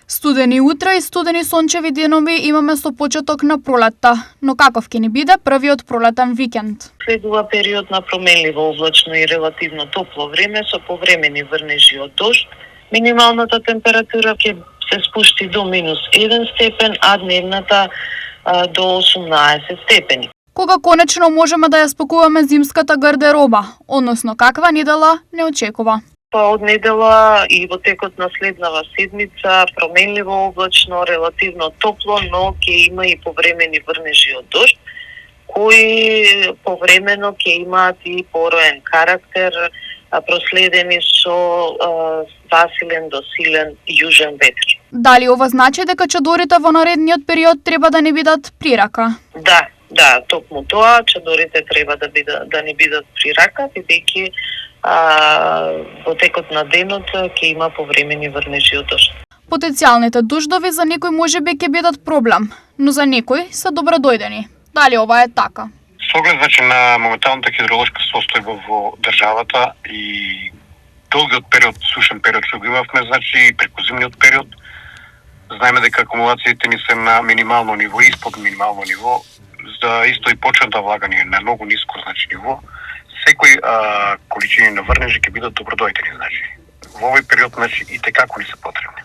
Студени утра и студени сончеви денови имаме со почеток на пролетта, но каков ќе ни биде првиот пролетен викенд? Следува период на променливо облачно и релативно топло време со повремени врнежи од дожд. Минималната температура ќе се спушти до -1 степен, а дневната до 18 степени. Кога конечно можеме да ја спакуваме зимската гардероба, односно каква недела не очекува? Од недела и во текот на следнава седмица променливо облачно, релативно топло, но ќе има и повремени врнежи од дожд, кои повремено ќе имаат и пороен карактер, проследени со засилен до силен јужен ветер. Дали ова значи дека чадорите во наредниот период треба да не бидат при рака? Да, токму тоа, чадорите треба да не бидат при рака, бидејќи во текот на денот ќе има повремени врнежи од дожд. Потенцијалните дождови за некој можеби ќе бидат проблем, но за некој се добродојдени. Дали ова е така? Со оглед на моменталната хидролошка состојба во државата и долгиот период, сушен период што го имавме, и преку зимниот период, знаеме дека акумулациите ни се на минимално ниво, испод минимално ниво, за исто и почетно влагање на многу ниско ниво. Секои количини на врнежи ќе бидат добродојдени, во овој период и те како ни се потребни.